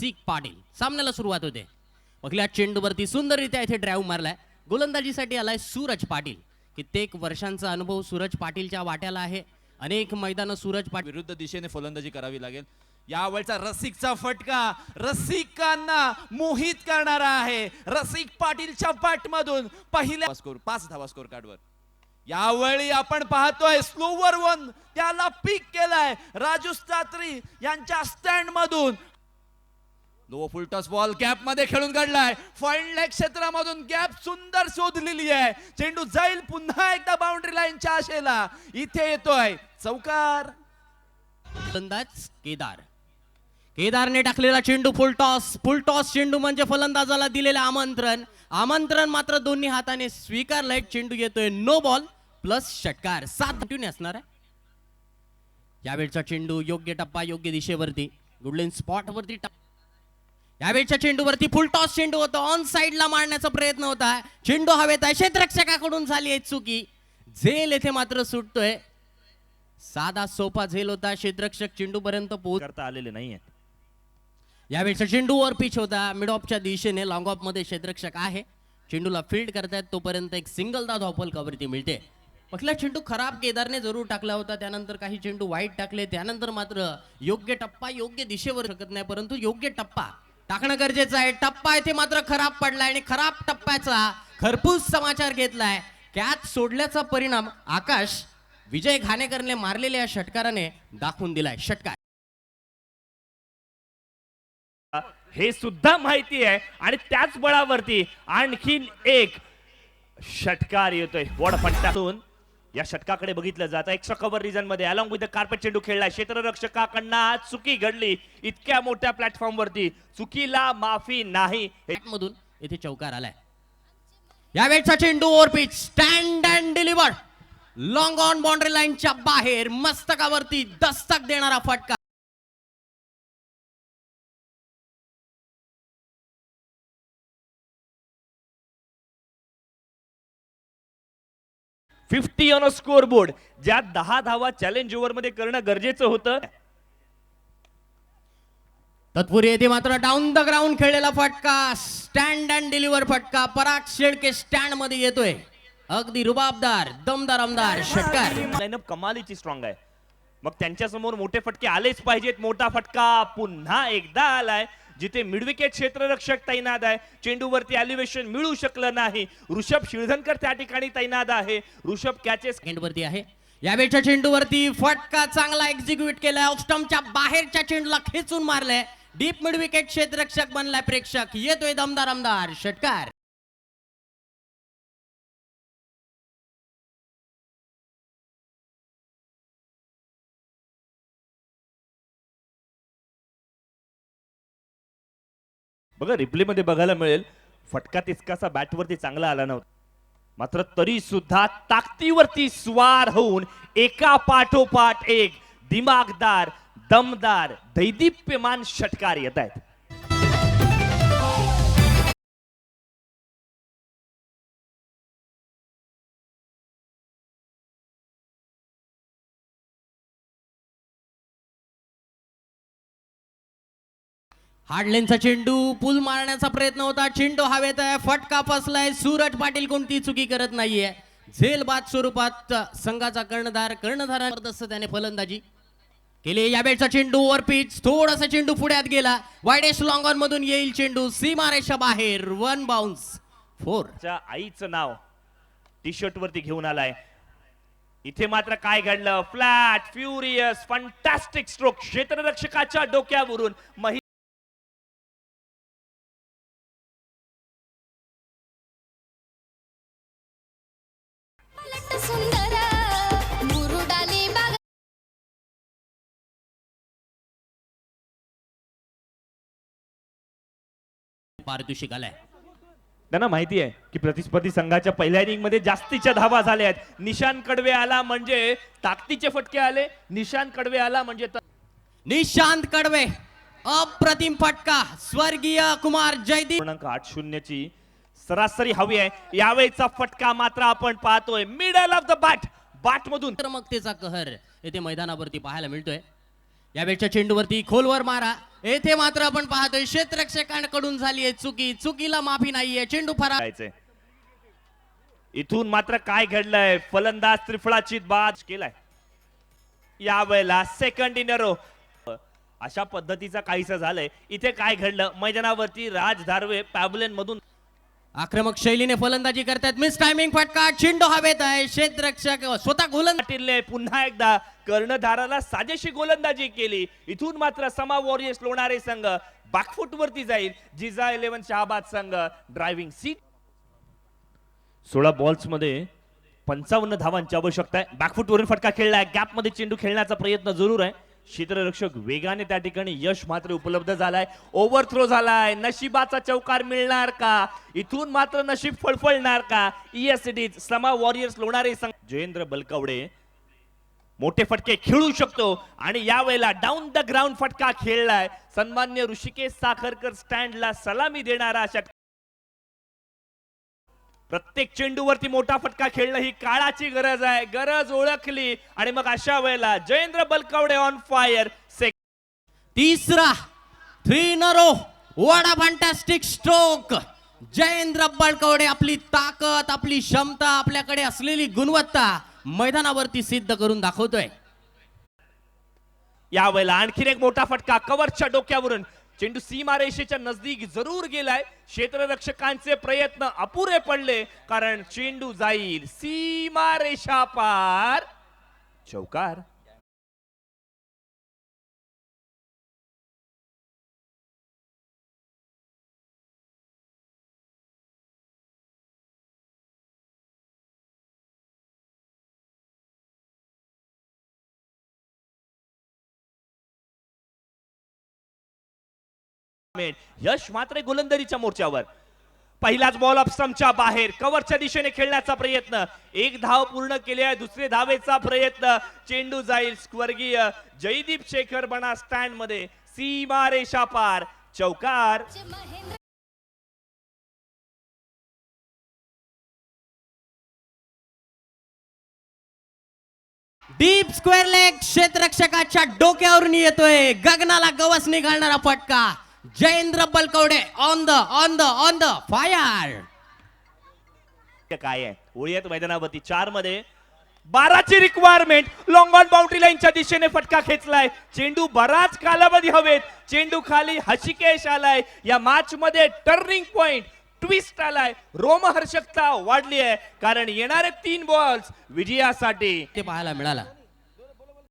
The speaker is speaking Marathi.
रसिक पाटील सामन्याला सुरुवात होते. पहिल्या चेंडूवरती सुंदररित्या इथे ड्राईव्ह मारलाय. गोलंदाजीसाठी आलाय सूरज पाटील. कित्येक वर्षांचा अनुभव सूरज पाटीलच्या वाट्याला आहे. अनेक मैदानं सूरज पाटील विरुद्ध दिशेने फलंदाजी करावी लागेल. यावेळचा रसिकचा फटका रसिकांना मोहित करणारा आहे. रसिक पाटीलच्या बॅटमधून पहिल्या स्कोर 5 धावा स्कोर कार्डवर. यावेळी आपण पाहतोय स्लोवर वन त्याला पिक केलाय राजू सात्री यांच्या स्टँड मधून. लो फुल टॉस बॉल गॅप मध्ये खेळून काढलाय. फाईन लेग क्षेत्रामधून गॅप सुंदर शोधलेली आहे. चेंडू जाईल पुन्हा एकदा बाउंड्री लाईनच्या आशेला. इथे येतोय चौकार. फलंदाज केदारने टाकलेला चेंडू फुल टॉस चेंडू म्हणजे फलंदाजाला दिलेले आमंत्रण मात्र दोन्ही हाताने स्वीकारलंय. चेंडू येतोय नो बॉल प्लस षटकार. 7 कंटिन्यू असणार आहे. यावेळचा चेंडू योग्य टप्पा योग्य दिशेवरती गुडलेन स्पॉट वरती. यावेळच्या चेंडूवरती फुल टॉस चेंडू होता. ऑन साइडला मारण्याचा प्रयत्न होता. चेंडू हवेत आहे. क्षेत्ररक्षकाकडून झाली आहे चुकी. झेल येथे मात्र सुटतोय. साधा सोपा झेल होता. क्षेत्ररक्षक चेंडू पर्यंत करता आलेले नाहीये. यावेळचा चेंडू वर पिच होता. मिड ऑफच्या दिशेने लॉंग ऑफ मध्ये क्षेत्ररक्षक आहे. चेंडूला फील्ड करतायत तोपर्यंत एक सिंगलदा धावफलकावरती मिळते. पहिला चेंडू खराब केदारने जरूर टाकला होता. त्यानंतर काही चेंडू वाईट टाकले. त्यानंतर मात्र योग्य टप्पा योग्य दिशेवर शकत नाही परंतु योग्य टप्पा टाकणं गरजेचं आहे. टप्पा इथे मात्र खराब पडलाय आणि खराब टप्प्याचा खरपूस समाचार घेतलाय. कॅच सोडल्याचा परिणाम आकाश विजय घाणेकरने मारलेल्या षटकाराने दाखवून दिलाय. षटकार हे सुद्धा माहिती आहे आणि त्याच बळावरती आणखीन एक षटकार येतोय. वॉड फंटातून या षटकाकडे बघितलं जातं. एक्स्ट्रा कव्हर रिजन मध्ये अलॉंग विथ द कार्पेट चेंडू खेळलाय. क्षेत्ररक्षकाकडनं चुकी घडली. इतक्या मोठ्या प्लॅटफॉर्म वरती चुकीला माफी नाही. मधून इथे चौकार आलाय. यावेळचा चेंडू over pitch stand and deliver long on boundary लाईनच्या बाहेर मस्तकावरती दस्तक देणारा फटका. Fifty on a score board. ज्या 10 धावा चॅलेंज ओव्हर मध्ये करणं गरजेचं होतं. तत्पूर्वी येथे मात्र डाऊन द ग्राउंड खेळलेला फटका स्टँड अँड डिलिव्हर फटका. पराग शेळके स्टँड मध्ये येतोय. अगदी रुबाबदार दमदार आमदार षटकार. लाईनअप कमालीची स्ट्रॉंग आहे. मग त्यांच्या समोर मोठे फटके आलेच पाहिजेत. मोठा फटका पुन्हा एकदा आलाय जिथे मिडविकेट क्षेत्ररक्षक तैनात आहे. चेंडूवरती एलिव्हेशन मिळू शकलं नाही. ऋषभ शिळधनकर त्या ठिकाणी तैनात आहे. ऋषभ कॅचेस वरती आहे. यावेळच्या चेंडूवरती फटका चांगला एक्झिक्यूट केलाय. ऑफ स्टंपच्या बाहेरच्या चेंडूला खेचून मारलाय. डीप मिडविकेट क्षेत्ररक्षक बनलाय प्रेक्षक. येतोय दमदार आमदार षटकार. बघा रिप्ले मध्ये बघायला मिळेल फटका तितकासा बॅटवरती चांगला आला नव्हता. मात्र तरी सुद्धा ताकदीवरती स्वार होऊन एका पाठोपाठ एक दिमागदार दमदार दैदिप्यमान षटकार येत आहेत. हार्डलेनचा चेंडू पूल मारण्याचा प्रयत्न होता. चेंडू हवेत आहे. फटका फसलाय. सूरज पाटील कोणती चुकी करत नाहीये. झेल बाद स्वरूपात संघाचा कर्णधार जबरदस्त त्याने फलंदाजी केली. यावेळचा चेंडू ओव्हर पिच थोडासा चेंडू पुढ्यात गेला. वायडेस्ट लॉंग ऑन मधून येईल चेंडू सीमारेषा बाहेर. 1 बाउन्स 4. आईचं नाव टी शर्ट वरती घेऊन आलाय. इथे मात्र काय घडलं. फ्लॅट फ्युरियस फंटॅस्टिक स्ट्रोक क्षेत्ररक्षकाच्या डोक्यावरून. पारितोषिक आलाय. त्यांना माहिती आहे की प्रतिस्पर्धी संघाच्या पहिल्या इनिंग मध्ये जास्तीच्या धावा झाल्या आहेत. निशांत कडवे आला म्हणजे ताकदीचे फटके आले. निशांत कडवे आला म्हणजे निशांत कडवे अप्रतिम फटका. स्वर्गीय कुमार जयदीप 8-0 ची सरासरी हवी आहे. यावेळेचा फटका मात्र आपण पाहतोय मिडल ऑफ द बॅट मधून. मगतेचा कहर येथे मैदानावरती पाहायला मिळतोय. यावेळच्या चेंडूवरती खोलवर मारा. येथे मात्र आपण पाहतोय क्षेत्ररक्षकांकडून झाली आहे चुकीला माफी नाहीये. चेंडू फरार. जायचंय. इथून मात्र काय घडलंय, फलंदाज त्रिफळाचीत बाद केलाय यावेळेला सेकंड इन रो. अशा पद्धतीचा काहीसं झालंय. इथे काय घडलं, मैदानावरती राज धारवे पॅव्हलियन मधून आक्रमक शैलीने फलंदाजी करतात. मिस टायमिंग फटका. चेंडू हवेत आहे. क्षेत्ररक्षक स्वतः गोलंदाज. पाटीलने पुन्हा एकदा कर्णधाराला साजेशी गोलंदाजी केली. इथून मात्र समा वॉरियर्स लोणारे संघ बॅकफुट वरती जाईल. जिजा 11 शहाबाद संघ ड्रायव्हिंग सीट. 16 बॉल्स मध्ये 55 धावांची आवश्यकता आहे. बॅकफुट वरून फटका खेळलाय. गॅप मध्ये चेंडू खेळण्याचा प्रयत्न जरूर आहे. क्षेत्ररक्षक वेगाने त्या ठिकाणी यश मात्र उपलब्ध झालाय. ओव्हरथ्रो झालाय. नशिबाचा चौकार मिळणार का, इथून मात्र नशीब फळफळणार का. ESD समा वॉरियर्स लोणारे संघ. जयेंद्र बलकवडे मोठे फटके खेळू शकतो आणि यावेळेला डाऊन द ग्राउंड फटका खेळलाय. सन्मान्य ऋषिकेश साखरकर स्टँडला सलामी देणारा षटकार. प्रत्येक चेंडूवरती मोठा फटका खेळणं ही काळाची गरज आहे. गरज ओळखली आणि मग अशा वेळेला जयेंद्र बलकवडे ऑन फायर. तिसरा 3 in a row. What a fantastic stroke. Jayendra Balkawade आपली ताकद, आपली क्षमता, आपल्याकडे असलेली गुणवत्ता मैदानावरती सिद्ध करून दाखवतोय. यावेळेला आणखीन एक मोठा फटका कव्हरच्या डोक्यावरून. चेंडू सीमारेषेच्या नजदीक जरूर गेलाय. क्षेत्ररक्षकांचे प्रयत्न अपुरे पडले कारण चेंडू जाईल सीमारेषा पार. चौकार. यश मात्र गोलंदाजीच्या मोर्चावर. पहिलाच बॉल ऑफस्टंपच्या बाहेर. कव्हरच्या दिशेने खेळण्याचा प्रयत्न. एक धाव पूर्ण केली आहे. दुसरे धावेचा प्रयत्न. चेंडू जाईल स्वर्गीय जयदीप शेखर बना स्टँड मध्ये सीमारेषा पार. चौकार. Deep square leg. क्षेत्ररक्षकाच्या डोक्यावरून येतोय. गगनाला गवसणी घालणारा फटका. Jayendra Balkawade on the fire. काय आहे ओळीत मैदानावरती 4 मध्ये 12ची रिक्वायरमेंट. लॉंग ऑन बाउंड्री लाईनच्या दिशेने फटका खेचलाय. चेंडू बराच कालावधी हवेत. चेंडू खाली. हशिकेश आलाय. या मॅच मध्ये टर्निंग पॉइंट ट्विस्ट आलाय. रोमहर्षकता वाढली आहे कारण येणारे 3 बॉल्स विजयासाठी ते पाहायला मिळाला.